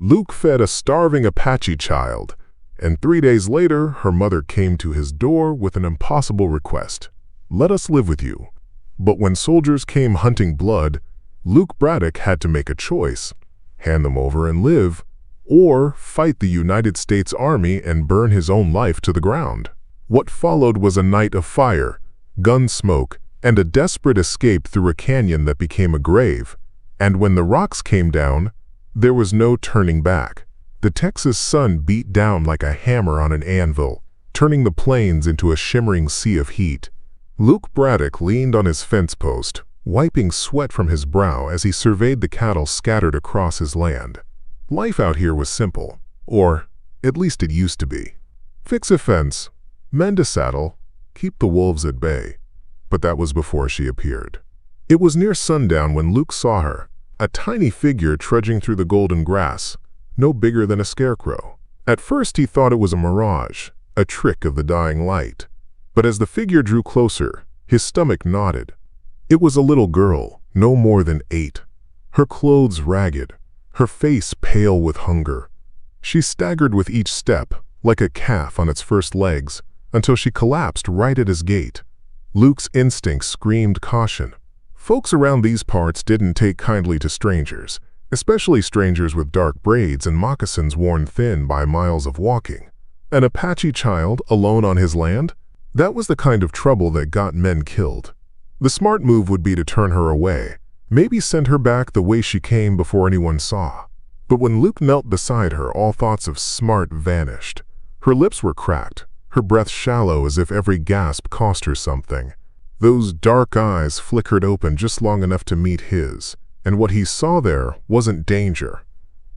Luke fed a starving Apache child, and 3 days later, her mother came to his door with an impossible request: "Let us live with you." But when soldiers came hunting blood, Luke Braddock had to make a choice: hand them over and live, or fight the United States Army and burn his own life to the ground. What followed was a night of fire, gun smoke, and a desperate escape through a canyon that became a grave. And when the rocks came down, there was no turning back. The Texas sun beat down like a hammer on an anvil, turning the plains into a shimmering sea of heat. Luke Braddock leaned on his fence post, wiping sweat from his brow as he surveyed the cattle scattered across his land. Life out here was simple, or at least it used to be. Fix a fence, mend a saddle, keep the wolves at bay. But that was before she appeared. It was near sundown when Luke saw her, a tiny figure trudging through the golden grass, no bigger than a scarecrow. At first he thought it was a mirage, a trick of the dying light. But as the figure drew closer, his stomach knotted. It was a little girl, no more than 8, her clothes ragged, her face pale with hunger. She staggered with each step, like a calf on its first legs, until she collapsed right at his gate. Luke's instincts screamed caution. Folks around these parts didn't take kindly to strangers, especially strangers with dark braids and moccasins worn thin by miles of walking. An Apache child alone on his land? That was the kind of trouble that got men killed. The smart move would be to turn her away, maybe send her back the way she came before anyone saw. But when Luke knelt beside her, all thoughts of smart vanished. Her lips were cracked, her breath shallow as if every gasp cost her something. Those dark eyes flickered open just long enough to meet his, and what he saw there wasn't danger.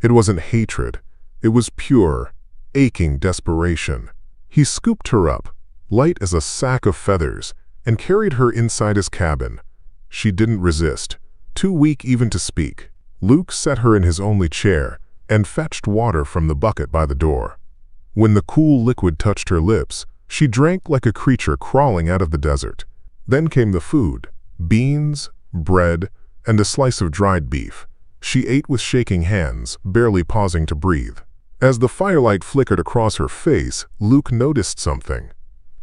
It wasn't hatred. It was pure, aching desperation. He scooped her up, light as a sack of feathers, and carried her inside his cabin. She didn't resist, too weak even to speak. Luke set her in his only chair and fetched water from the bucket by the door. When the cool liquid touched her lips, she drank like a creature crawling out of the desert. Then came the food: beans, bread, and a slice of dried beef. She ate with shaking hands, barely pausing to breathe. As the firelight flickered across her face, Luke noticed something.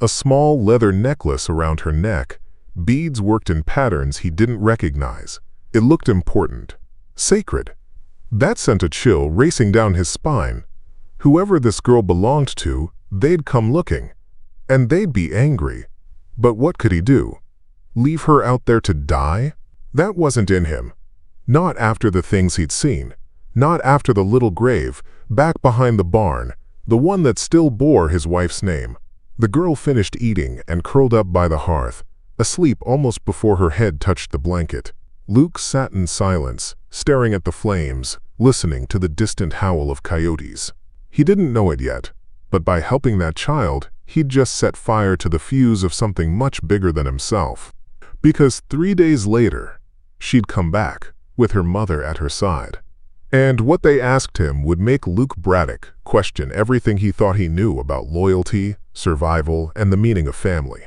A small leather necklace around her neck, beads worked in patterns he didn't recognize. It looked important, sacred. That sent a chill racing down his spine. Whoever this girl belonged to, they'd come looking. And they'd be angry. But what could he do? Leave her out there to die? That wasn't in him. Not after the things he'd seen. Not after the little grave, back behind the barn, the one that still bore his wife's name. The girl finished eating and curled up by the hearth, asleep almost before her head touched the blanket. Luke sat in silence, staring at the flames, listening to the distant howl of coyotes. He didn't know it yet, but by helping that child, he'd just set fire to the fuse of something much bigger than himself. Because 3 days later, she'd come back, with her mother at her side. And what they asked him would make Luke Braddock question everything he thought he knew about loyalty, survival, and the meaning of family.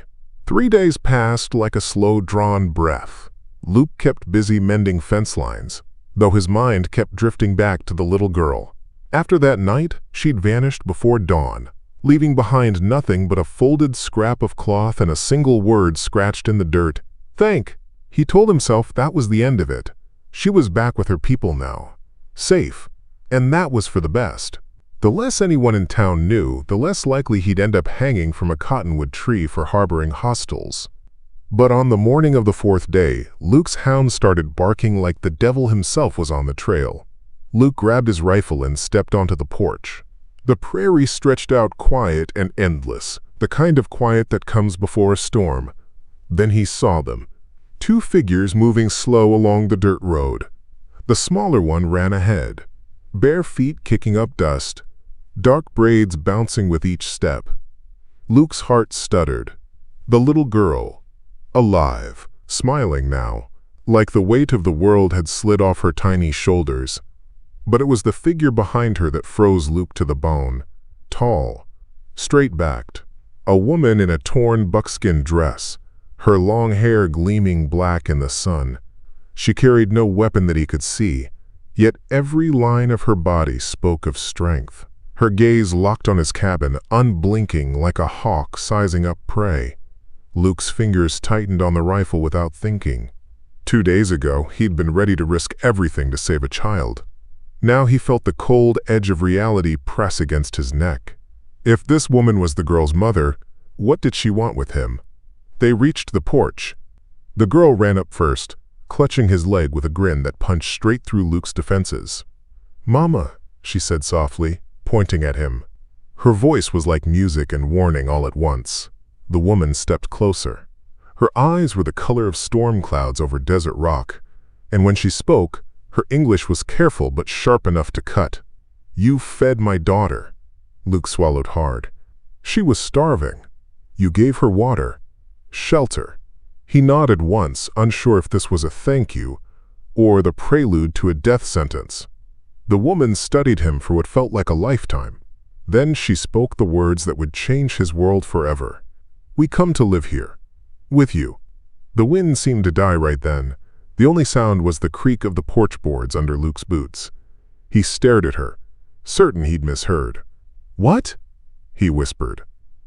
3 days passed like a slow-drawn breath. Luke kept busy mending fence lines, though his mind kept drifting back to the little girl. After that night, she'd vanished before dawn, leaving behind nothing but a folded scrap of cloth and a single word scratched in the dirt: "Thank." He told himself that was the end of it. She was back with her people now, safe, and that was for the best. The less anyone in town knew, the less likely he'd end up hanging from a cottonwood tree for harboring hostiles. But on the morning of the 4th day, Luke's hound started barking like the devil himself was on the trail. Luke grabbed his rifle and stepped onto the porch. The prairie stretched out quiet and endless, the kind of quiet that comes before a storm. Then he saw them, 2 figures moving slow along the dirt road. The smaller one ran ahead, bare feet kicking up dust, dark braids bouncing with each step. Luke's heart stuttered. The little girl, alive, smiling now, like the weight of the world had slid off her tiny shoulders. But it was the figure behind her that froze Luke to the bone. Tall, straight-backed, a woman in a torn buckskin dress, her long hair gleaming black in the sun. She carried no weapon that he could see, Yet every line of her body spoke of strength. Her gaze locked on his cabin, unblinking like a hawk sizing up prey. Luke's fingers tightened on the rifle without thinking. 2 days ago, he'd been ready to risk everything to save a child. Now he felt the cold edge of reality press against his neck. If this woman was the girl's mother, what did she want with him? They reached the porch. The girl ran up first, clutching his leg with a grin that punched straight through Luke's defenses. "Mama," she said softly, pointing at him. Her voice was like music and warning all at once. The woman stepped closer. Her eyes were the color of storm clouds over desert rock, and when she spoke, her English was careful but sharp enough to cut. "You fed my daughter." Luke swallowed hard. "She was starving. You gave her water, shelter." He nodded once, unsure if this was a thank you or the prelude to a death sentence. The woman studied him for what felt like a lifetime. Then she spoke the words that would change his world forever. "We come to live here. With you." The wind seemed to die right then. The only sound was the creak of the porch boards under Luke's boots. He stared at her, certain he'd misheard. "What?" he whispered.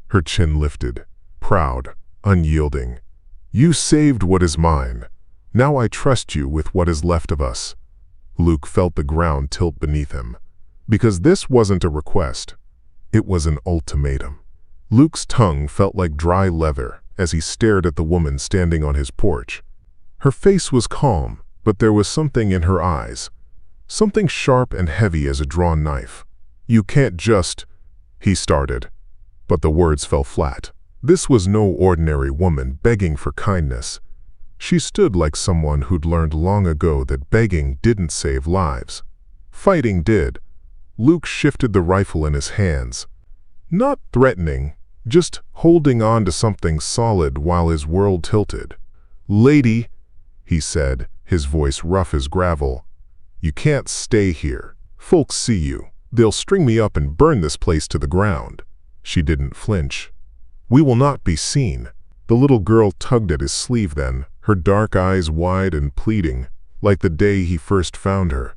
Her chin lifted, proud, unyielding. "You saved what is mine. Now I trust you with what is left of us." Luke felt the ground tilt beneath him, because this wasn't a request. It was an ultimatum. Luke's tongue felt like dry leather as he stared at the woman standing on his porch. Her face was calm, but there was something in her eyes, something sharp and heavy as a drawn knife. "You can't just," he started, but the words fell flat. This was no ordinary woman begging for kindness. She stood like someone who'd learned long ago that begging didn't save lives. Fighting did. Luke shifted the rifle in his hands. Not threatening, just holding on to something solid while his world tilted. "Lady," he said, his voice rough as gravel, "you can't stay here. Folks see you. They'll string me up and burn this place to the ground." She didn't flinch. "We will not be seen." The little girl tugged at his sleeve then, her dark eyes wide and pleading, like the day he first found her.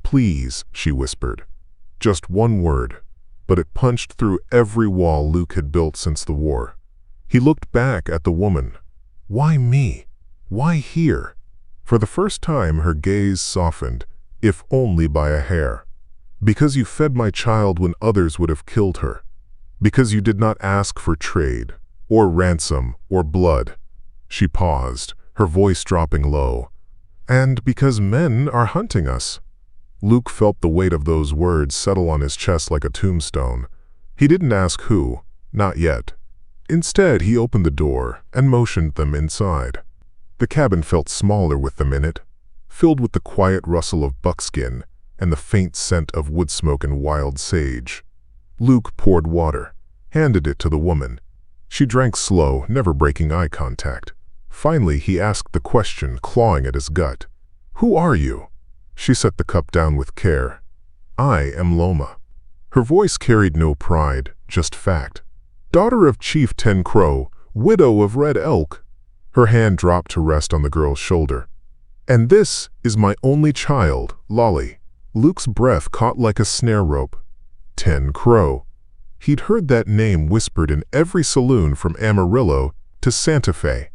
"Please," she whispered. Just one word, but it punched through every wall Luke had built since the war. He looked back at the woman. Why me? Why here? For the first time her gaze softened, if only by a hair. "Because you fed my child when others would have killed her. Because you did not ask for trade, or ransom, or blood." She paused, her voice dropping low. "And because men are hunting us." Luke felt the weight of those words settle on his chest like a tombstone. He didn't ask who, not yet. Instead, he opened the door and motioned them inside. The cabin felt smaller with them in it, filled with the quiet rustle of buckskin and the faint scent of wood smoke and wild sage. Luke poured water, handed it to the woman. She drank slow, never breaking eye contact. Finally, he asked the question, clawing at his gut. "Who are you?" She set the cup down with care. "I am Loma." Her voice carried no pride, just fact. "Daughter of Chief Ten Crow, widow of Red Elk." Her hand dropped to rest on the girl's shoulder. "And this is my only child, Lolly." Luke's breath caught like a snare rope. Ten Crow. He'd heard that name whispered in every saloon from Amarillo to Santa Fe.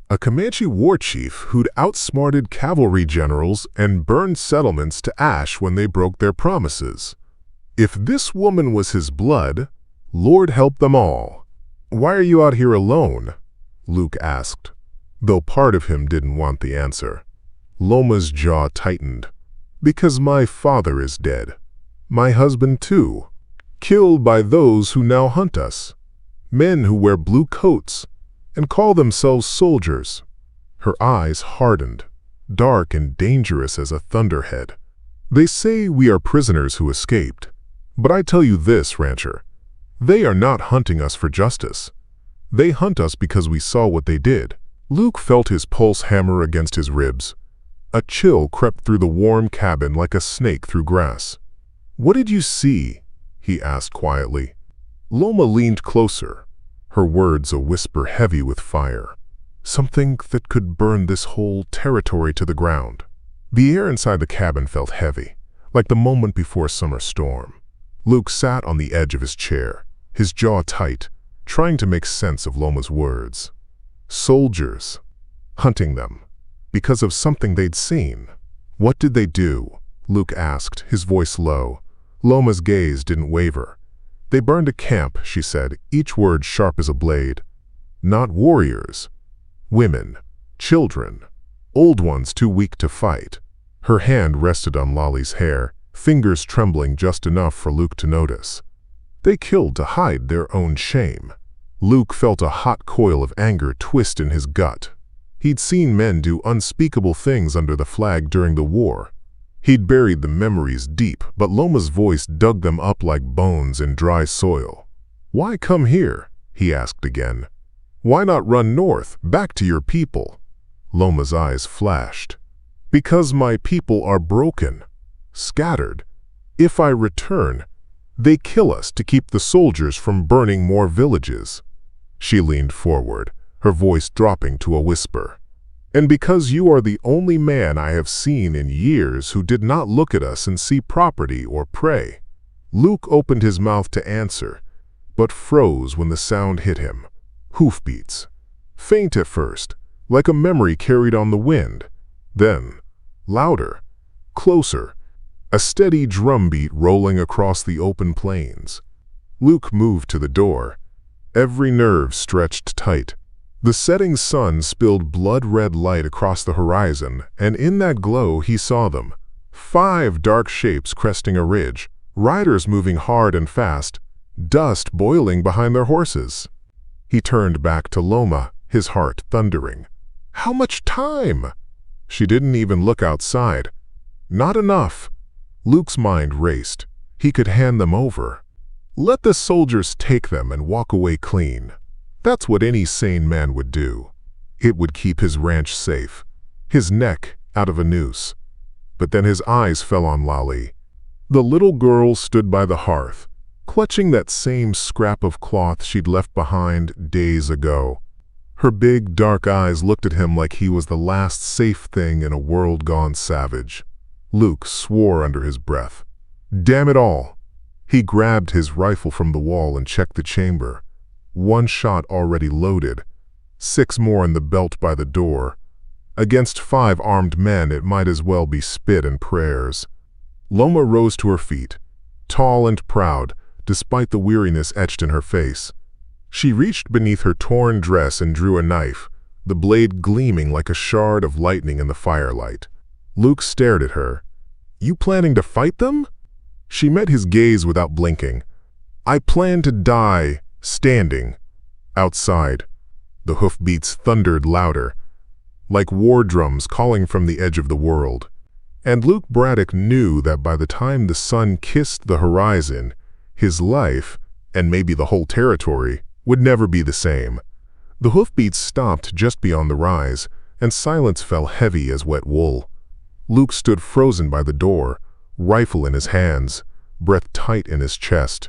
A Comanche war chief who'd outsmarted cavalry generals and burned settlements to ash when they broke their promises. If this woman was his blood, Lord help them all. "Why are you out here alone?" Luke asked, though part of him didn't want the answer. Loma's jaw tightened. "Because my father is dead. My husband too. Killed by those who now hunt us. Men who wear blue coats and call themselves soldiers." Her eyes hardened, dark and dangerous as a thunderhead. "They say we are prisoners who escaped. But I tell you this, rancher, they are not hunting us for justice. They hunt us because we saw what they did." Luke felt his pulse hammer against his ribs. A chill crept through the warm cabin like a snake through grass. "What did you see?" he asked quietly. Loma leaned closer, her words a whisper heavy with fire. "Something that could burn this whole territory to the ground." The air inside the cabin felt heavy. like the moment before a summer storm. Luke sat on the edge of his chair, his jaw tight, trying to make sense of Loma's words. Soldiers. Hunting them. Because of something they'd seen. What did they do? Luke asked, his voice low. Loma's gaze didn't waver. They burned a camp, she said, each word sharp as a blade. Not warriors. Women. Children. Old ones too weak to fight. Her hand rested on Lolly's hair, fingers trembling just enough for Luke to notice. They killed to hide their own shame. Luke felt a hot coil of anger twist in his gut. He'd seen men do unspeakable things under the flag during the war. He'd buried the memories deep, but Loma's voice dug them up like bones in dry soil. Why come here? He asked again. Why not run north, back to your people? Loma's eyes flashed. Because my people are broken, scattered. If I return, they kill us to keep the soldiers from burning more villages. She leaned forward, her voice dropping to a whisper. And because you are the only man I have seen in years who did not look at us and see property or prey. Luke opened his mouth to answer, but froze when the sound hit him. Hoofbeats. Faint at first, like a memory carried on the wind. Then, louder, closer, a steady drumbeat rolling across the open plains. Luke moved to the door, every nerve stretched tight. The setting sun spilled blood-red light across the horizon, and in that glow he saw them. 5 dark shapes cresting a ridge, riders moving hard and fast, dust boiling behind their horses. He turned back to Loma, his heart thundering. How much time? She didn't even look outside. Not enough. Luke's mind raced. He could hand them over. Let the soldiers take them and walk away clean. That's what any sane man would do. It would keep his ranch safe, his neck out of a noose. But then his eyes fell on Lolly. The little girl stood by the hearth, clutching that same scrap of cloth she'd left behind days ago. Her big, dark eyes looked at him like he was the last safe thing in a world gone savage. Luke swore under his breath. Damn it all! He grabbed his rifle from the wall and checked the chamber. 1 shot already loaded, 6 more in the belt by the door. Against 5 armed men, it might as well be spit and prayers. Loma rose to her feet, tall and proud, despite the weariness etched in her face. She reached beneath her torn dress and drew a knife, the blade gleaming like a shard of lightning in the firelight. Luke stared at her. You planning to fight them? She met his gaze without blinking. I plan to die. Standing. Outside, the hoofbeats thundered louder, like war drums calling from the edge of the world. And Luke Braddock knew that by the time the sun kissed the horizon, his life, and maybe the whole territory, would never be the same. The hoofbeats stopped just beyond the rise, and silence fell heavy as wet wool. Luke stood frozen by the door, rifle in his hands, breath tight in his chest.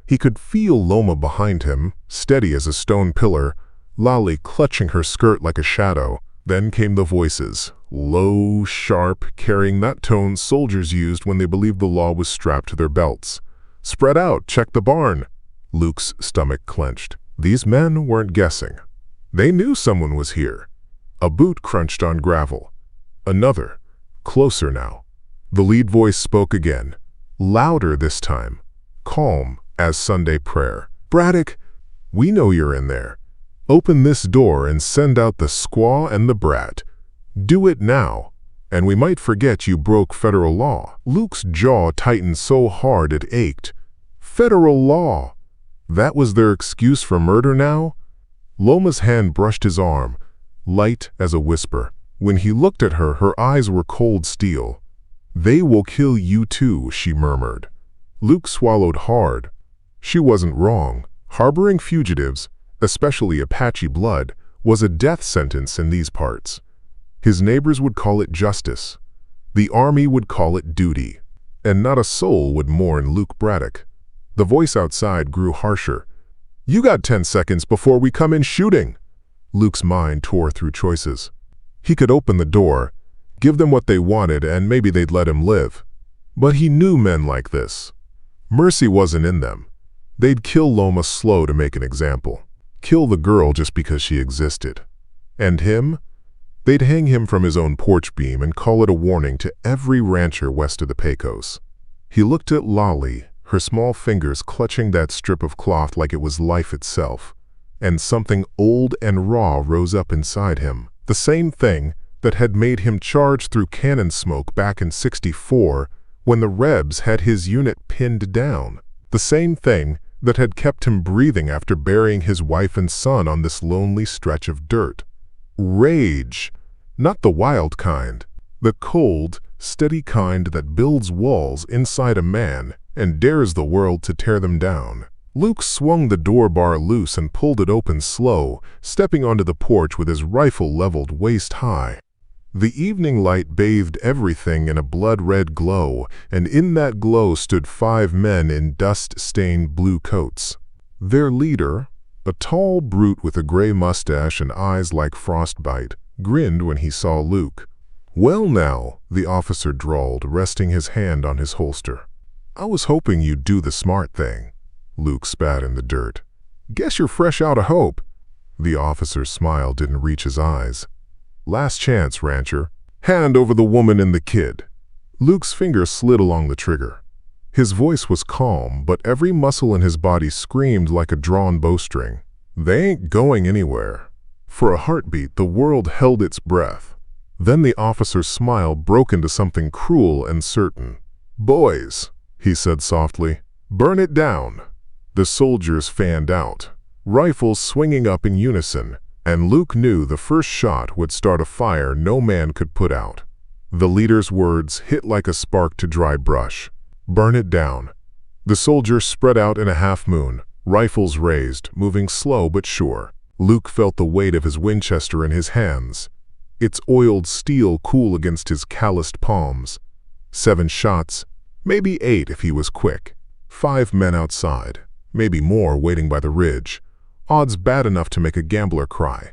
He could feel Loma behind him, steady as a stone pillar, Lolly clutching her skirt like a shadow. Then came the voices, low, sharp, carrying that tone soldiers used when they believed the law was strapped to their belts. Spread out, check the barn. Luke's stomach clenched. These men weren't guessing. They knew someone was here. A boot crunched on gravel. Another, closer now. The lead voice spoke again, louder this time, calm as Sunday prayer. Braddock, we know you're in there. Open this door and send out the squaw and the brat. Do it now, and we might forget you broke federal law. Luke's jaw tightened so hard it ached. Federal law. That was their excuse for murder now? Loma's hand brushed his arm, light as a whisper. When he looked at her, her eyes were cold steel. They will kill you too, she murmured. Luke swallowed hard. She wasn't wrong. Harboring fugitives, especially Apache blood, was a death sentence in these parts. His neighbors would call it justice. The army would call it duty. And not a soul would mourn Luke Braddock. The voice outside grew harsher. You got 10 seconds before we come in shooting. Luke's mind tore through choices. He could open the door, give them what they wanted, and maybe they'd let him live. But he knew men like this. Mercy wasn't in them. They'd kill Loma slow to make an example. Kill the girl just because she existed. And him? They'd hang him from his own porch beam and call it a warning to every rancher west of the Pecos. He looked at Lolly, her small fingers clutching that strip of cloth like it was life itself, and something old and raw rose up inside him. The same thing that had made him charge through cannon smoke back in '64 when the Rebs had his unit pinned down. The same thing that had kept him breathing after burying his wife and son on this lonely stretch of dirt. Rage, not the wild kind, the cold, steady kind that builds walls inside a man and dares the world to tear them down. Luke swung the door bar loose and pulled it open slow, stepping onto the porch with his rifle leveled waist high. The evening light bathed everything in a blood-red glow, and in that glow stood 5 men in dust-stained blue coats. Their leader, a tall brute with a gray mustache and eyes like frostbite, grinned when he saw Luke. "Well now," the officer drawled, resting his hand on his holster. "I was hoping you'd do the smart thing." Luke spat in the dirt. "Guess you're fresh out of hope." The officer's smile didn't reach his eyes. "Last chance, rancher. Hand over the woman and the kid." Luke's finger slid along the trigger. His voice was calm, but every muscle in his body screamed like a drawn bowstring. "They ain't going anywhere." For a heartbeat, the world held its breath. Then the officer's smile broke into something cruel and certain. "Boys," he said softly, "burn it down." The soldiers fanned out, rifles swinging up in unison, and Luke knew the first shot would start a fire no man could put out. The leader's words hit like a spark to dry brush. Burn it down. The soldiers spread out in a half-moon, rifles raised, moving slow but sure. Luke felt the weight of his Winchester in his hands, its oiled steel cool against his calloused palms. 7 shots, maybe 8 if he was quick. 5 men outside, maybe more waiting by the ridge. Odds bad enough to make a gambler cry.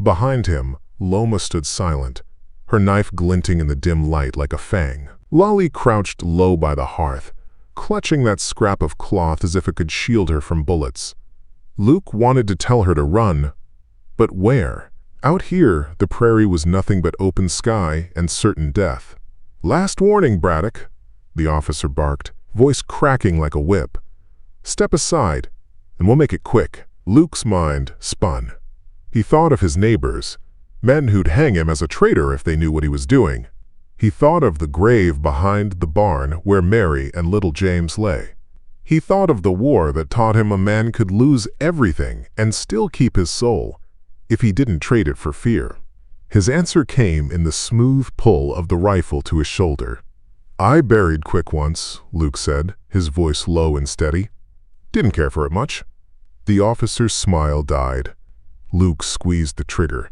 Behind him, Loma stood silent, her knife glinting in the dim light like a fang. Lolly crouched low by the hearth, clutching that scrap of cloth as if it could shield her from bullets. Luke wanted to tell her to run, but where? Out here, the prairie was nothing but open sky and certain death. "Last warning, Braddock," the officer barked, voice cracking like a whip. "Step aside, and we'll make it quick." Luke's mind spun. He thought of his neighbors, men who'd hang him as a traitor if they knew what he was doing. He thought of the grave behind the barn where Mary and little James lay. He thought of the war that taught him a man could lose everything and still keep his soul, if he didn't trade it for fear. His answer came in the smooth pull of the rifle to his shoulder. "I buried quick once," Luke said, his voice low and steady. "Didn't care for it much." The officer's smile died. Luke squeezed the trigger.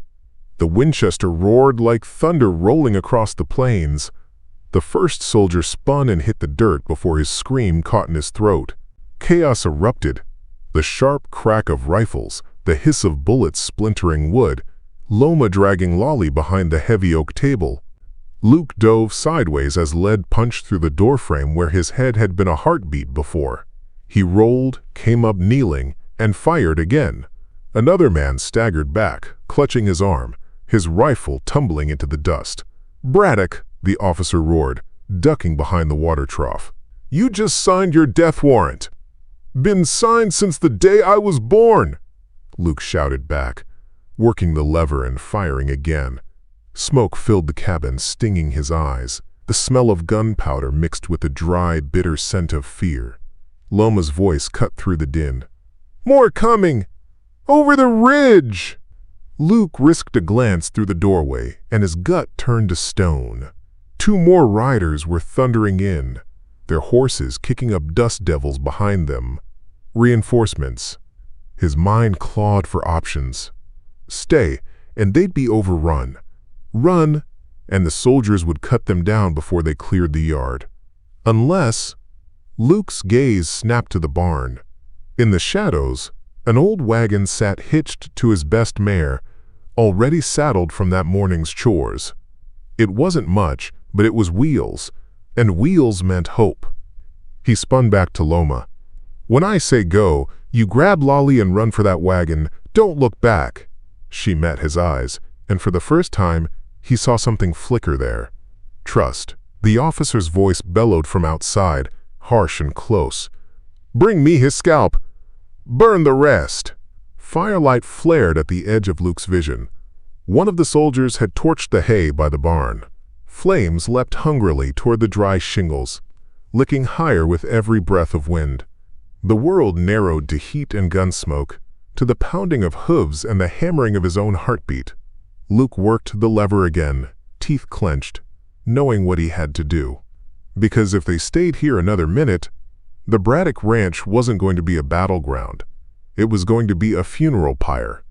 The Winchester roared like thunder rolling across the plains. The first soldier spun and hit the dirt before his scream caught in his throat. Chaos erupted. The sharp crack of rifles, the hiss of bullets splintering wood, Loma dragging Lolly behind the heavy oak table. Luke dove sideways as lead punched through the doorframe where his head had been a heartbeat before. He rolled, came up kneeling, and fired again. Another man staggered back, clutching his arm, his rifle tumbling into the dust. "Braddock," the officer roared, ducking behind the water trough. "You just signed your death warrant." "Been signed since the day I was born," Luke shouted back, working the lever and firing again. Smoke filled the cabin, stinging his eyes, the smell of gunpowder mixed with the dry, bitter scent of fear. Loma's voice cut through the din. "More coming! Over the ridge!" Luke risked a glance through the doorway, and his gut turned to stone. 2 more riders were thundering in, their horses kicking up dust devils behind them. Reinforcements. His mind clawed for options. Stay, and they'd be overrun. Run, and the soldiers would cut them down before they cleared the yard. Unless... Luke's gaze snapped to the barn. In the shadows, an old wagon sat hitched to his best mare, already saddled from that morning's chores. It wasn't much, but it was wheels, and wheels meant hope. He spun back to Loma. "When I say go, you grab Lolly and run for that wagon. Don't look back." She met his eyes, and for the first time, he saw something flicker there. Trust. The officer's voice bellowed from outside, harsh and close. "Bring me his scalp. Burn the rest." Firelight flared at the edge of Luke's vision. One of the soldiers had torched the hay by the barn. Flames leapt hungrily toward the dry shingles, licking higher with every breath of wind. The world narrowed to heat and gun smoke, to the pounding of hooves and the hammering of his own heartbeat. Luke worked the lever again, teeth clenched, knowing what he had to do. Because if they stayed here another minute, the Braddock Ranch wasn't going to be a battleground. It was going to be a funeral pyre.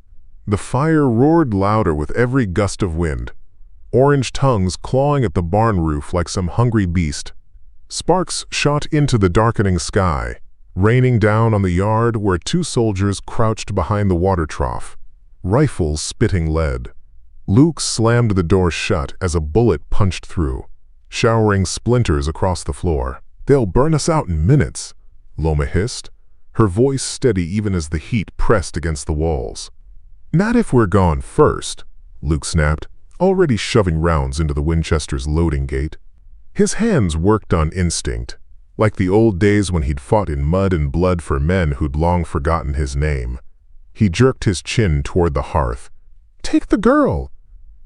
The fire roared louder with every gust of wind, orange tongues clawing at the barn roof like some hungry beast. Sparks shot into the darkening sky, raining down on the yard where two soldiers crouched behind the water trough, rifles spitting lead. Luke slammed the door shut as a bullet punched through, showering splinters across the floor. "They'll burn us out in minutes," Loma hissed, her voice steady even as the heat pressed against the walls. "Not if we're gone first," Luke snapped, already shoving rounds into the Winchester's loading gate. His hands worked on instinct, like the old days when he'd fought in mud and blood for men who'd long forgotten his name. He jerked his chin toward the hearth. "Take the girl.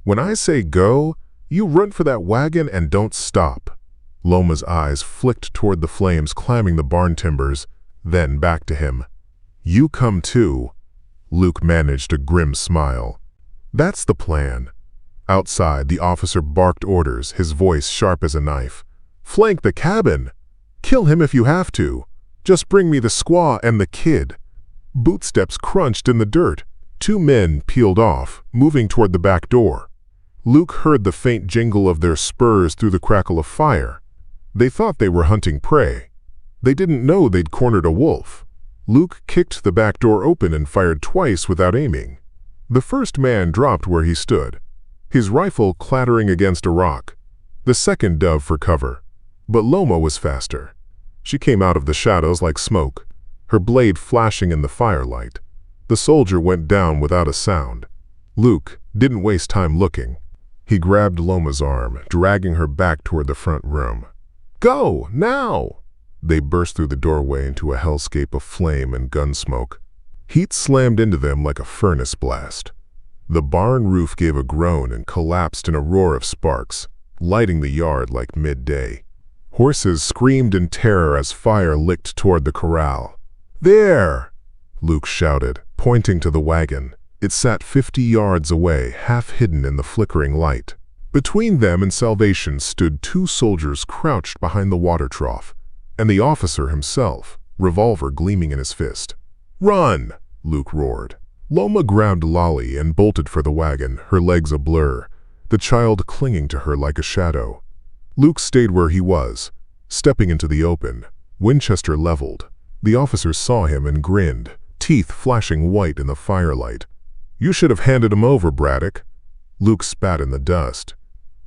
When I say go, you run for that wagon and don't stop." Loma's eyes flicked toward the flames climbing the barn timbers, then back to him. "You come too." Luke managed a grim smile. "That's the plan." Outside, the officer barked orders, his voice sharp as a knife. "Flank the cabin. Kill him if you have to. Just bring me the squaw and the kid." Bootsteps crunched in the dirt. Two men peeled off, moving toward the back door. Luke heard the faint jingle of their spurs through the crackle of fire. They thought they were hunting prey. They didn't know they'd cornered a wolf. Luke kicked the back door open and fired twice without aiming. The first man dropped where he stood, his rifle clattering against a rock. The second dove for cover. But Loma was faster. She came out of the shadows like smoke, her blade flashing in the firelight. The soldier went down without a sound. Luke didn't waste time looking. He grabbed Loma's arm, dragging her back toward the front room. "Go, now!" They burst through the doorway into a hellscape of flame and gun smoke. Heat slammed into them like a furnace blast. The barn roof gave a groan and collapsed in a roar of sparks, lighting the yard like midday. Horses screamed in terror as fire licked toward the corral. "There!" Luke shouted, pointing to the wagon. It sat 50 yards away, half hidden in the flickering light. Between them and salvation stood two soldiers crouched behind the water trough, and the officer himself, revolver gleaming in his fist. "Run!" Luke roared. Loma grabbed Lolly and bolted for the wagon, her legs a blur, the child clinging to her like a shadow. Luke stayed where he was, stepping into the open, Winchester leveled. The officer saw him and grinned, teeth flashing white in the firelight. "You should have handed him over, Braddock." Luke spat in the dust.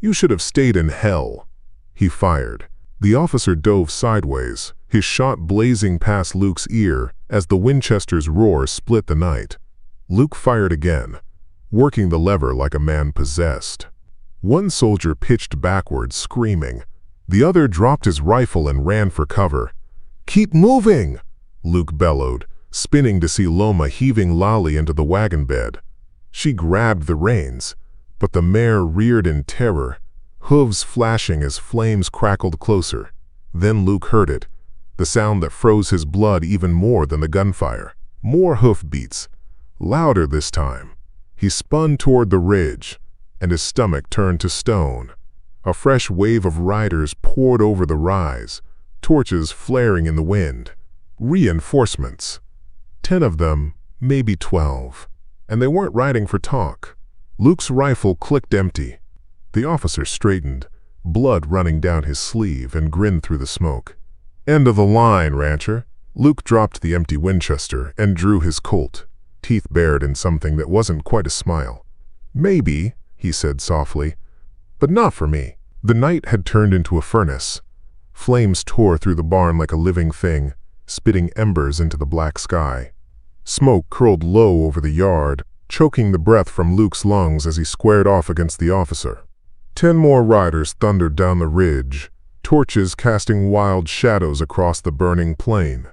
"You should have stayed in hell." He fired. The officer dove sideways, his shot blazing past Luke's ear as the Winchester's roar split the night. Luke fired again, working the lever like a man possessed. One soldier pitched backward, screaming. The other dropped his rifle and ran for cover. "Keep moving!" Luke bellowed, spinning to see Loma heaving Lolly into the wagon bed. She grabbed the reins, but the mare reared in terror, hooves flashing as flames crackled closer. Then Luke heard it, the sound that froze his blood even more than the gunfire. More hoofbeats, louder this time. He spun toward the ridge, and his stomach turned to stone. A fresh wave of riders poured over the rise, torches flaring in the wind. Reinforcements. 10 of them, maybe 12. And they weren't riding for talk. Luke's rifle clicked empty. The officer straightened, blood running down his sleeve, and grinned through the smoke. "End of the line, rancher." Luke dropped the empty Winchester and drew his Colt, teeth bared in something that wasn't quite a smile. "Maybe," he said softly, "but not for me." The night had turned into a furnace. Flames tore through the barn like a living thing, spitting embers into the black sky. Smoke curled low over the yard, choking the breath from Luke's lungs as he squared off against the officer. 10 more riders thundered down the ridge, torches casting wild shadows across the burning plain.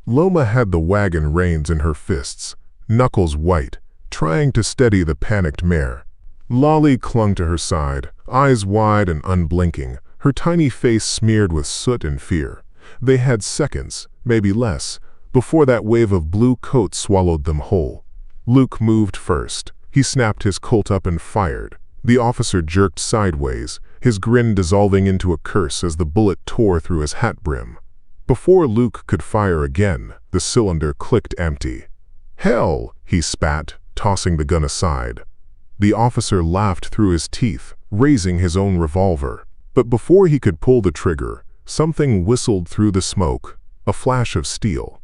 Loma had the wagon reins in her fists, knuckles white, trying to steady the panicked mare. Lolly clung to her side, eyes wide and unblinking, her tiny face smeared with soot and fear. They had seconds, maybe less, before that wave of blue coat swallowed them whole. Luke moved first. He snapped his Colt up and fired. The officer jerked sideways, his grin dissolving into a curse as the bullet tore through his hat brim. Before Luke could fire again, the cylinder clicked empty. "Hell!" he spat, tossing the gun aside. The officer laughed through his teeth, raising his own revolver. But before he could pull the trigger, something whistled through the smoke, a flash of steel.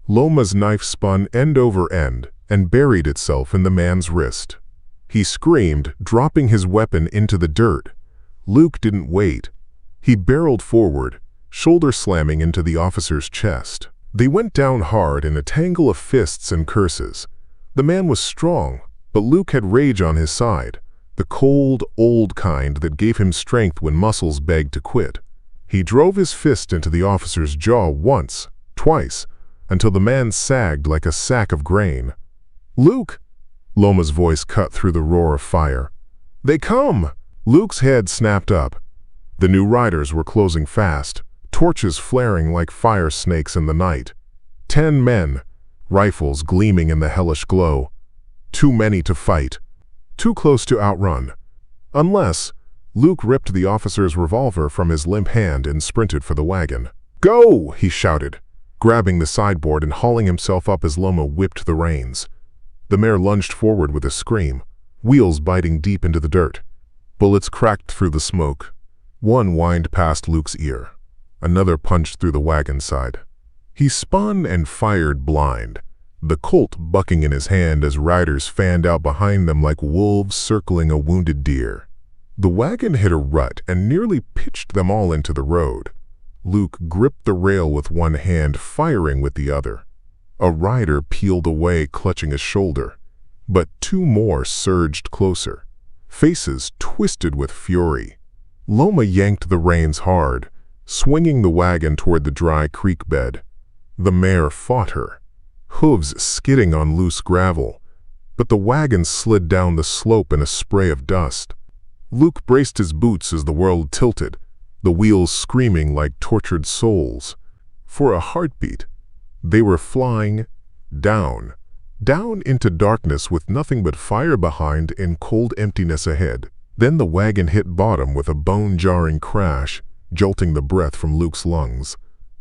Loma's knife spun end over end and buried itself in the man's wrist. He screamed, dropping his weapon into the dirt. Luke didn't wait. He barreled forward, shoulder slamming into the officer's chest. They went down hard in a tangle of fists and curses. The man was strong, but Luke had rage on his side, the cold, old kind that gave him strength when muscles begged to quit. He drove his fist into the officer's jaw once, twice, until the man sagged like a sack of grain. "Luke!" Loma's voice cut through the roar of fire. "They come!" Luke's head snapped up. The new riders were closing fast, torches flaring like fire snakes in the night. 10 men, rifles gleaming in the hellish glow. Too many to fight, too close to outrun. Unless Luke ripped the officer's revolver from his limp hand and sprinted for the wagon. "Go!" he shouted, grabbing the sideboard and hauling himself up as Loma whipped the reins. The mare lunged forward with a scream, wheels biting deep into the dirt. Bullets cracked through the smoke. One whined past Luke's ear. Another punched through the wagon side. He spun and fired blind, the Colt bucking in his hand as riders fanned out behind them like wolves circling a wounded deer. The wagon hit a rut and nearly pitched them all into the road. Luke gripped the rail with one hand, firing with the other. A rider peeled away, clutching his shoulder, but 2 more surged closer, faces twisted with fury. Loma yanked the reins hard, swinging the wagon toward the dry creek bed. The mare fought her, hooves skidding on loose gravel, but the wagon slid down the slope in a spray of dust. Luke braced his boots as the world tilted, the wheels screaming like tortured souls. For a heartbeat, they were flying down into darkness with nothing but fire behind and cold emptiness ahead. Then the wagon hit bottom with a bone-jarring crash, jolting the breath from Luke's lungs.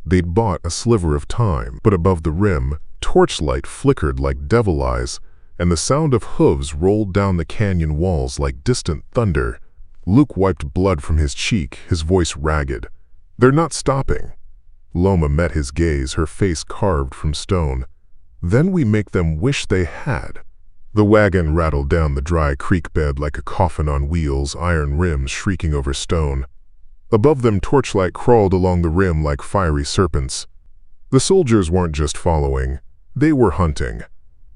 They'd bought a sliver of time, but above the rim, torchlight flickered like devil eyes, and the sound of hooves rolled down the canyon walls like distant thunder. Luke wiped blood from his cheek, his voice ragged. "They're not stopping." Loma met his gaze, her face carved from stone. "Then we make them wish they had." The wagon rattled down the dry creek bed like a coffin on wheels, iron rims shrieking over stone. Above them, torchlight crawled along the rim like fiery serpents. The soldiers weren't just following, they were hunting.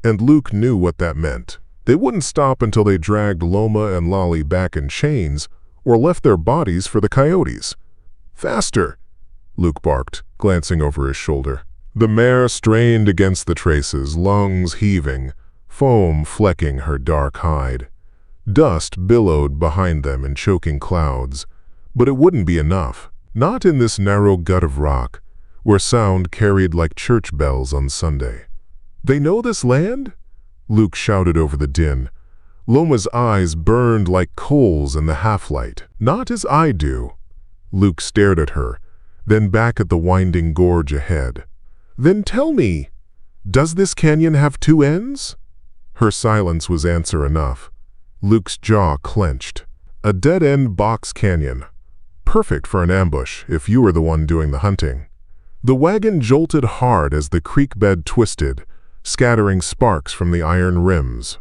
And Luke knew what that meant. They wouldn't stop until they dragged Loma and Lolly back in chains or left their bodies for the coyotes. "Faster!" Luke barked, glancing over his shoulder. The mare strained against the traces, lungs heaving, foam flecking her dark hide. Dust billowed behind them in choking clouds, but it wouldn't be enough. Not in this narrow gut of rock, where sound carried like church bells on Sunday. "They know this land?" Luke shouted over the din. Loma's eyes burned like coals in the half-light. "Not as I do." Luke stared at her, then back at the winding gorge ahead. "Then tell me, does this canyon have 2 ends?" Her silence was answer enough. Luke's jaw clenched. A dead-end box canyon. Perfect for an ambush if you were the one doing the hunting. The wagon jolted hard as the creek bed twisted, scattering sparks from the iron rims.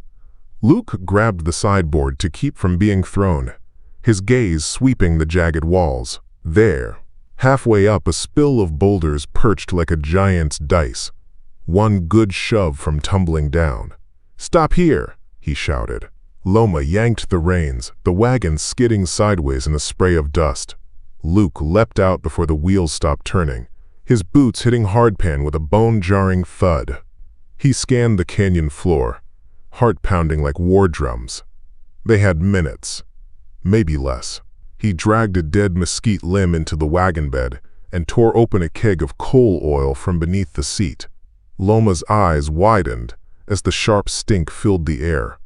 Luke grabbed the sideboard to keep from being thrown, his gaze sweeping the jagged walls. There, Halfway up, a spill of boulders perched like a giant's dice, one good shove from tumbling down. "Stop here!" he shouted. Loma yanked the reins, the wagon skidding sideways in a spray of dust. Luke leapt out before the wheels stopped turning, his boots hitting hardpan with a bone-jarring thud. He scanned the canyon floor, heart pounding like war drums. They had minutes, maybe less. He dragged a dead mesquite limb into the wagon bed and tore open a keg of coal oil from beneath the seat. Loma's eyes widened as the sharp stink filled the air.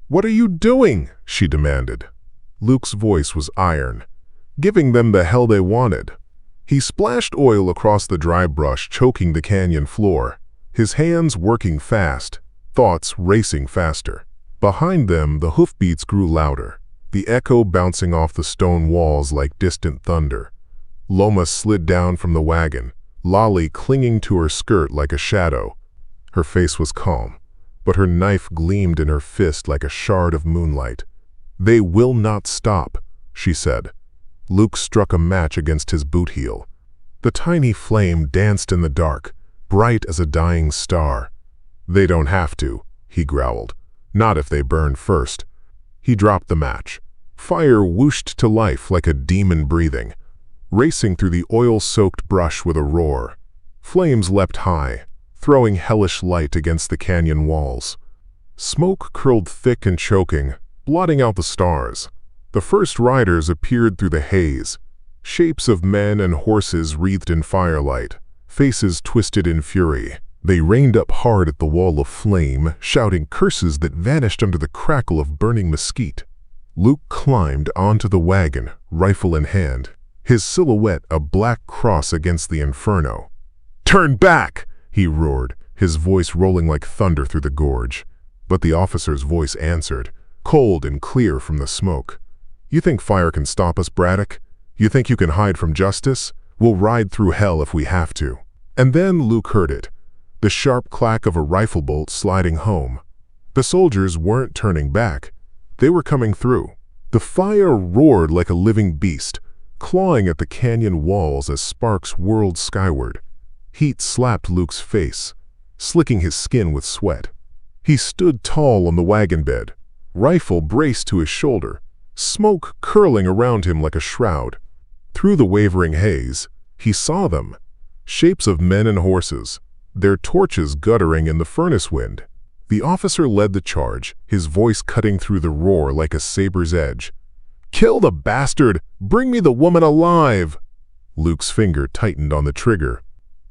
"What are you doing?" she demanded. Luke's voice was iron, giving them the hell they wanted. He splashed oil across the dry brush, choking the canyon floor, his hands working fast, thoughts racing faster. Behind them, the hoofbeats grew louder, the echo bouncing off the stone walls like distant thunder. Loma slid down from the wagon, Lolly clinging to her skirt like a shadow. Her face was calm, but her knife gleamed in her fist like a shard of moonlight. "They will not stop," she said. Luke struck a match against his boot heel. The tiny flame danced in the dark, bright as a dying star. "They don't have to," he growled. "Not if they burn first." He dropped the match. Fire whooshed to life like a demon breathing, racing through the oil-soaked brush with a roar. Flames leapt high, throwing hellish light against the canyon walls. Smoke curled thick and choking, blotting out the stars. The first riders appeared through the haze, shapes of men and horses wreathed in firelight, faces twisted in fury. They reined up hard at the wall of flame, shouting curses that vanished under the crackle of burning mesquite. Luke climbed onto the wagon, rifle in hand, his silhouette a black cross against the inferno. "Turn back!" he roared, his voice rolling like thunder through the gorge. But the officer's voice answered, cold and clear from the smoke. "You think fire can stop us, Braddock? You think you can hide from justice? We'll ride through hell if we have to." And then Luke heard it, the sharp clack of a rifle bolt sliding home. The soldiers weren't turning back. They were coming through. The fire roared like a living beast, clawing at the canyon walls as sparks whirled skyward. Heat slapped Luke's face, slicking his skin with sweat. He stood tall on the wagon bed, rifle braced to his shoulder, smoke curling around him like a shroud. Through the wavering haze, he saw them, shapes of men and horses, their torches guttering in the furnace wind. The officer led the charge, his voice cutting through the roar like a saber's edge. "Kill the bastard! Bring me the woman alive!" Luke's finger tightened on the trigger.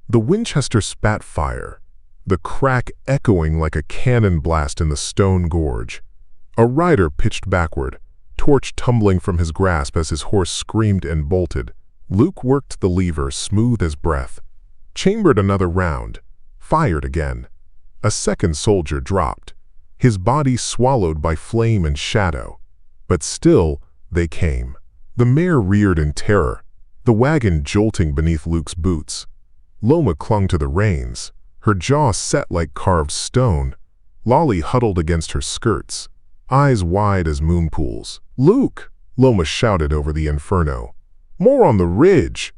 The Winchester spat fire, the crack echoing like a cannon blast in the stone gorge. A rider pitched backward, torch tumbling from his grasp as his horse screamed and bolted. Luke worked the lever smooth as breath, chambered another round, fired again. A second soldier dropped, his body swallowed by flame and shadow. But still, they came. The mare reared in terror, the wagon jolting beneath Luke's boots. Loma clung to the reins, her jaw set like carved stone. Lolly huddled against her skirts, eyes wide as moon pools. "Luke!" Loma shouted over the inferno. "More on the ridge!"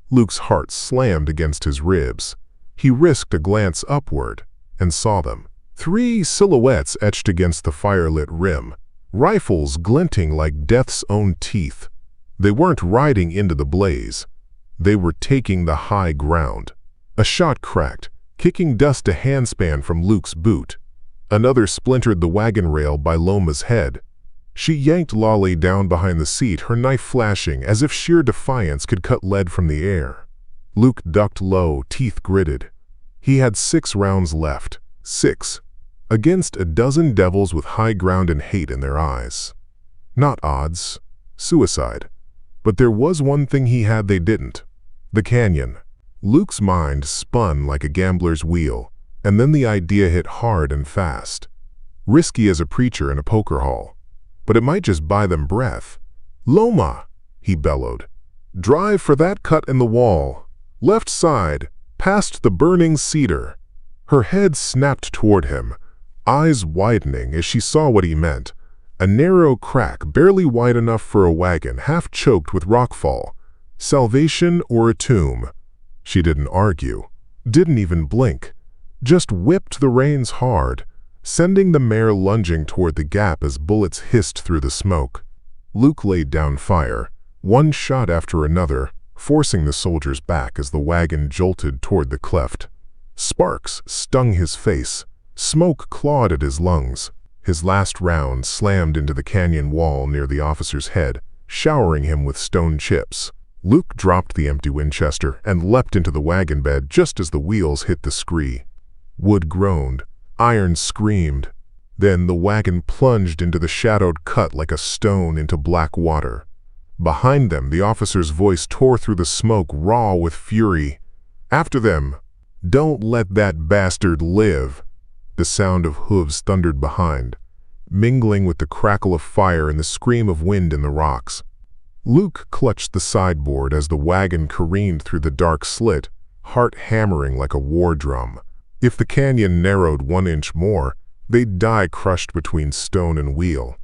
Luke's heart slammed against his ribs. He risked a glance upward and saw them. 3 silhouettes etched against the firelit rim, rifles glinting like death's own teeth. They weren't riding into the blaze. They were taking the high ground. A shot cracked, kicking dust a handspan from Luke's boot. Another splintered the wagon rail by Loma's head. She yanked Lolly down behind the seat, her knife flashing as if sheer defiance could cut lead from the air. Luke ducked low, teeth gritted. He had 6 rounds left. 6. Against a dozen devils with high ground and hate in their eyes. Not odds. Suicide. But there was one thing he had they didn't. The canyon. Luke's mind spun like a gambler's wheel, and then the idea hit hard and fast. Risky as a preacher in a poker hall. But it might just buy them breath. "Loma!" he bellowed. "Drive for that cut in the wall. Left side. Past the burning cedar." Her head snapped toward him, eyes widening as she saw what he meant. A narrow crack barely wide enough for a wagon, half choked with rockfall. Salvation or a tomb? She didn't argue, didn't even blink, just whipped the reins hard, sending the mare lunging toward the gap as bullets hissed through the smoke. Luke laid down fire, one shot after another, forcing the soldiers back as the wagon jolted toward the cleft. Sparks stung his face, smoke clawed at his lungs. His last round slammed into the canyon wall near the officer's head, showering him with stone chips. Luke dropped the empty Winchester and leapt into the wagon bed just as the wheels hit the scree. Wood groaned, iron screamed. Then the wagon plunged into the shadowed cut like a stone into black water. Behind them, the officer's voice tore through the smoke, raw with fury. "After them! Don't let that bastard live!" The sound of hooves thundered behind, mingling with the crackle of fire and the scream of wind in the rocks. Luke clutched the sideboard as the wagon careened through the dark slit, heart hammering like a war drum. If the canyon narrowed 1 inch more, they'd die crushed between stone and wheel.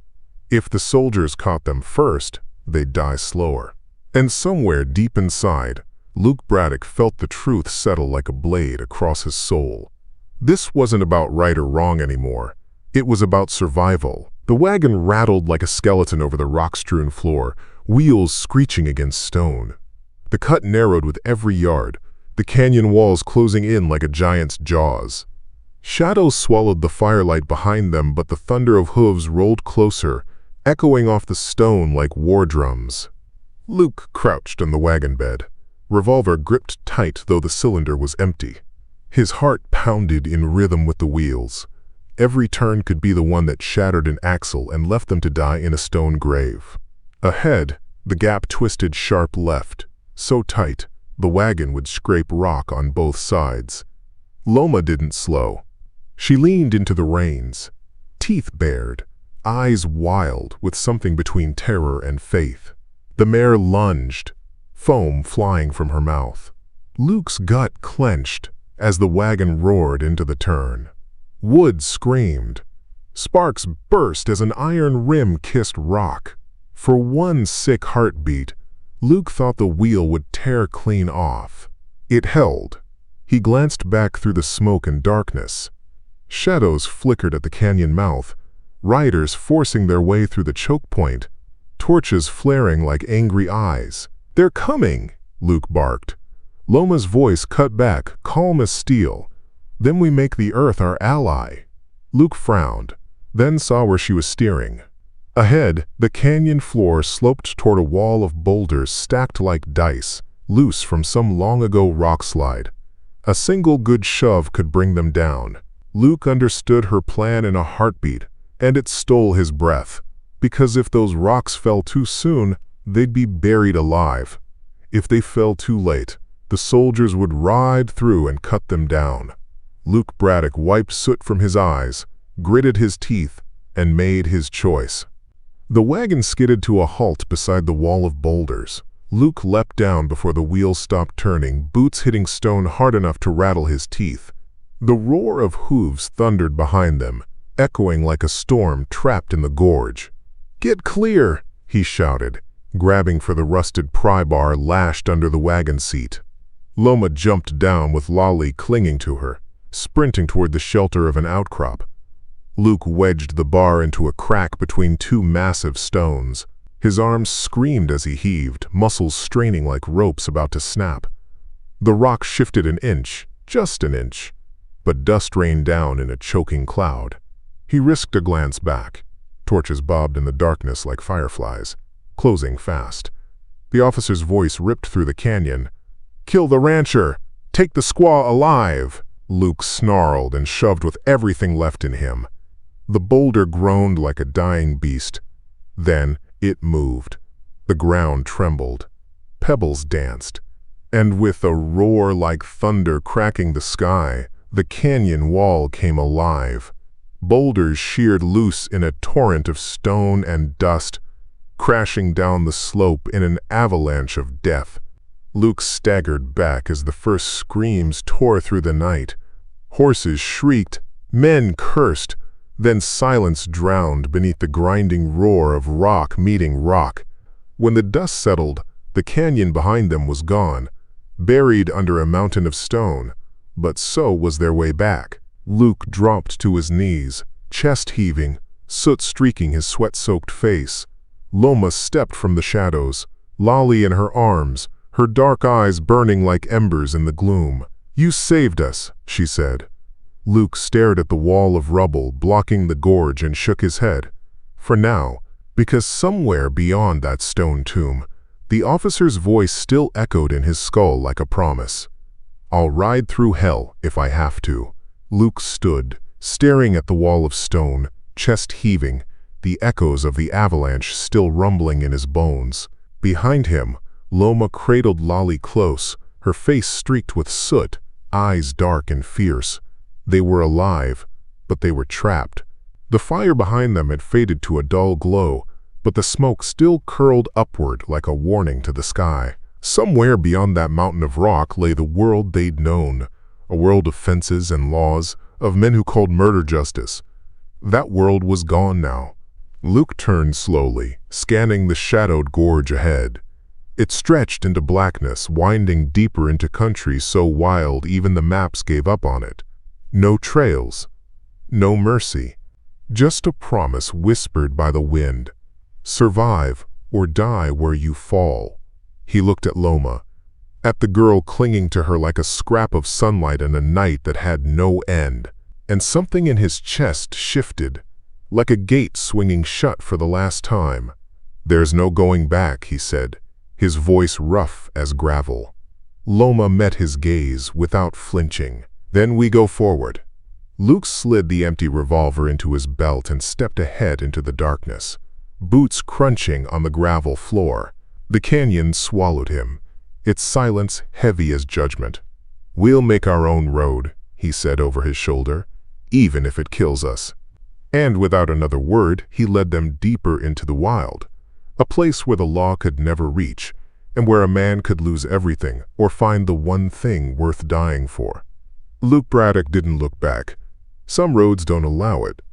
If the soldiers caught them first, they'd die slower. And somewhere deep inside, Luke Braddock felt the truth settle like a blade across his soul. This wasn't about right or wrong anymore. It was about survival. The wagon rattled like a skeleton over the rock-strewn floor, wheels screeching against stone. The cut narrowed with every yard, the canyon walls closing in like a giant's jaws. Shadows swallowed the firelight behind them, but the thunder of hooves rolled closer, echoing off the stone like war drums. Luke crouched on the wagon bed, revolver gripped tight though the cylinder was empty. His heart pounded in rhythm with the wheels. Every turn could be the one that shattered an axle and left them to die in a stone grave. Ahead, the gap twisted sharp left, so tight, the wagon would scrape rock on both sides. Loma didn't slow. She leaned into the reins, teeth bared, eyes wild with something between terror and faith. The mare lunged, foam flying from her mouth. Luke's gut clenched as the wagon roared into the turn. Wood screamed. Sparks burst as an iron rim kissed rock. For one sick heartbeat, Luke thought the wheel would tear clean off. It held. He glanced back through the smoke and darkness. Shadows flickered at the canyon mouth, riders forcing their way through the choke point, torches flaring like angry eyes. "They're coming!" Luke barked. Loma's voice cut back, calm as steel. "Then we make the earth our ally." Luke frowned, then saw where she was steering. Ahead, the canyon floor sloped toward a wall of boulders stacked like dice, loose from some long-ago rock slide. A single good shove could bring them down. Luke understood her plan in a heartbeat, and it stole his breath, because if those rocks fell too soon, they'd be buried alive. If they fell too late, the soldiers would ride through and cut them down. Luke Braddock wiped soot from his eyes, gritted his teeth, and made his choice. The wagon skidded to a halt beside the wall of boulders. Luke leapt down before the wheels stopped turning, boots hitting stone hard enough to rattle his teeth. The roar of hooves thundered behind them, echoing like a storm trapped in the gorge. "Get clear!" he shouted, grabbing for the rusted pry bar lashed under the wagon seat. Loma jumped down with Lolly clinging to her, sprinting toward the shelter of an outcrop. Luke wedged the bar into a crack between two massive stones. His arms screamed as he heaved, muscles straining like ropes about to snap. The rock shifted an inch, just an inch, but dust rained down in a choking cloud. He risked a glance back. Torches bobbed in the darkness like fireflies, closing fast. The officer's voice ripped through the canyon. "Kill the rancher! Take the squaw alive!" Luke snarled and shoved with everything left in him. The boulder groaned like a dying beast. Then it moved. The ground trembled. Pebbles danced. And with a roar like thunder cracking the sky, the canyon wall came alive. Boulders sheared loose in a torrent of stone and dust, crashing down the slope in an avalanche of death. Luke staggered back as the first screams tore through the night. Horses shrieked, men cursed, then silence drowned beneath the grinding roar of rock meeting rock. When the dust settled, The canyon behind them was gone, buried under a mountain of stone, but so was their way back. Luke dropped to his knees, chest heaving, soot streaking his sweat-soaked face. Loma stepped from the shadows, Lolly in her arms, her dark eyes burning like embers in the gloom. "You saved us," she said. Luke stared at the wall of rubble blocking the gorge and shook his head. For now, because somewhere beyond that stone tomb, the officer's voice still echoed in his skull like a promise. "I'll ride through hell if I have to." Luke stood, staring at the wall of stone, chest heaving, the echoes of the avalanche still rumbling in his bones. Behind him, Loma cradled Lolly close, her face streaked with soot, eyes dark and fierce. They were alive, but they were trapped. The fire behind them had faded to a dull glow, but the smoke still curled upward like a warning to the sky. Somewhere beyond that mountain of rock lay the world they'd known, a world of fences and laws, of men who called murder justice. That world was gone now. Luke turned slowly, scanning the shadowed gorge ahead. It stretched into blackness, winding deeper into country so wild even the maps gave up on it. No trails, no mercy, just a promise whispered by the wind. Survive or die where you fall. He looked at Loma, at the girl clinging to her like a scrap of sunlight in a night that had no end, and something in his chest shifted, like a gate swinging shut for the last time. "There's no going back," he said, his voice rough as gravel. Loma met his gaze without flinching. "Then we go forward." Luke slid the empty revolver into his belt and stepped ahead into the darkness, boots crunching on the gravel floor. The canyon swallowed him, its silence heavy as judgment. "We'll make our own road," he said over his shoulder, "even if it kills us." And without another word, he led them deeper into the wild, a place where the law could never reach, and where a man could lose everything or find the one thing worth dying for. Luke Braddock didn't look back. Some roads don't allow it.